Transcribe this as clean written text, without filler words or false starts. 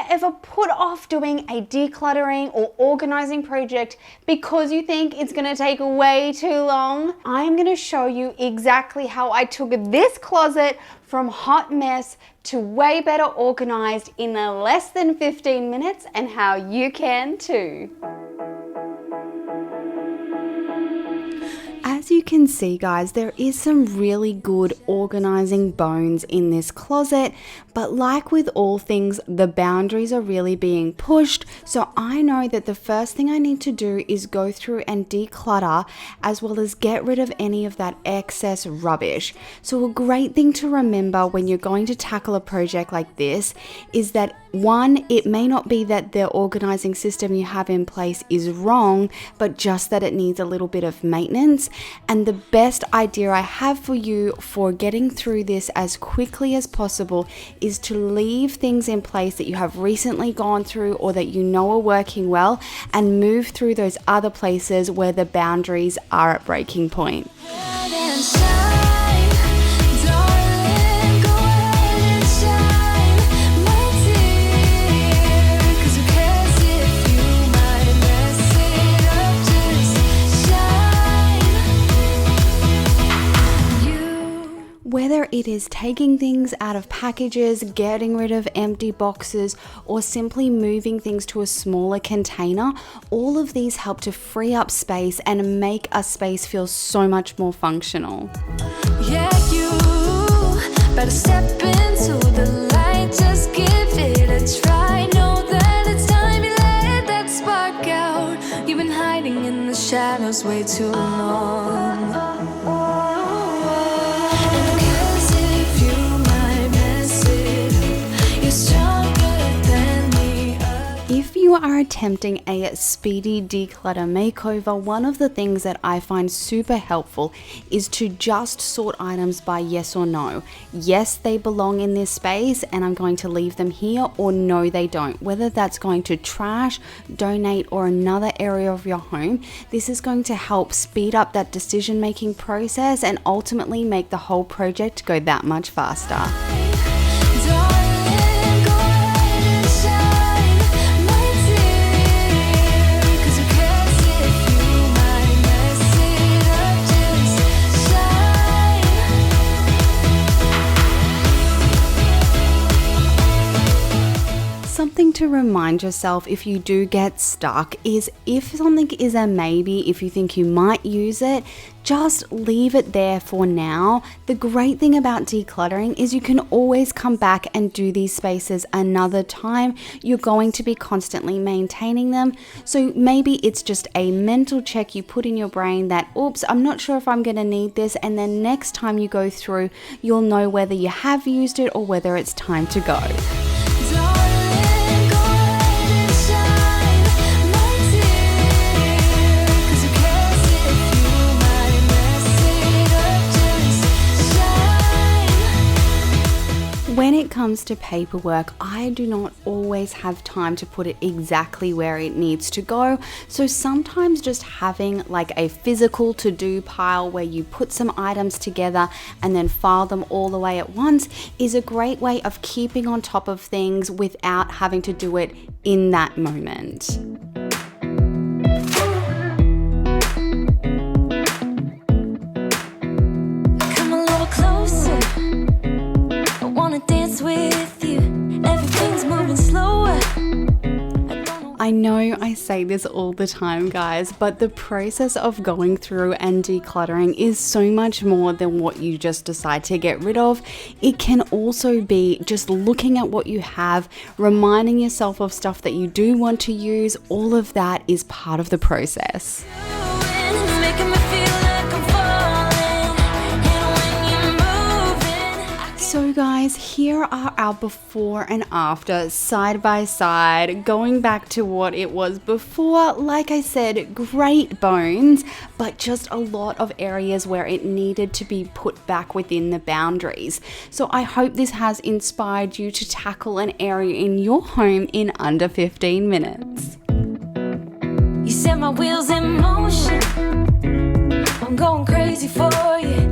ever put off doing a decluttering or organizing project because you think it's gonna take way too long? I'm gonna show you exactly how I took this closet from hot mess to way better organized in less than 15 minutes, and how you can too. As you can see, guys, there is some really good organizing bones in this closet, but like with all things, the boundaries are really being pushed. So I know that the first thing I need to do is go through and declutter, as well as get rid of any of that excess rubbish. So a great thing to remember when you're going to tackle a project like this is that, one, it may not be that the organizing system you have in place is wrong, but just that it needs a little bit of maintenance. And the best idea I have for you for getting through this as quickly as possible is to leave things in place that you have recently gone through or that you know are working well, and move through those other places where the boundaries are at breaking point. Whether it is taking things out of packages, getting rid of empty boxes, or simply moving things to a smaller container, all of these help to free up space and make a space feel so much more functional. Yeah, you better step into the light, just give it a try. Know that it's time you let that spark out. You've been hiding in the shadows way too long. If you are attempting a speedy declutter makeover, one of the things that I find super helpful is to just sort items by yes or no. Yes, they belong in this space and I'm going to leave them here, or no, they don't. Whether that's going to trash, donate, or another area of your home, this is going to help speed up that decision-making process and ultimately make the whole project go that much faster. Something to remind yourself if you do get stuck is, if something is a maybe, if you think you might use it, just leave it there for now. The great thing about decluttering is you can always come back and do these spaces another time. You're going to be constantly maintaining them. So maybe it's just a mental check you put in your brain that, oops, I'm not sure if I'm going to need this. And then next time you go through, you'll know whether you have used it or whether it's time to go. When it comes to paperwork, I do not always have time to put it exactly where it needs to go. So sometimes just having like a physical to-do pile where you put some items together and then file them all the way at once is a great way of keeping on top of things without having to do it in that moment. I know I say this all the time, guys, but the process of going through and decluttering is so much more than what you just decide to get rid of. It can also be just looking at what you have, reminding yourself of stuff that you do want to use. All of that is part of the process. So guys, here are our before and after, side by side, going back to what it was before. Like I said, great bones, but just a lot of areas where it needed to be put back within the boundaries. So I hope this has inspired you to tackle an area in your home in under 15 minutes. You set my wheels in motion, I'm going crazy for you.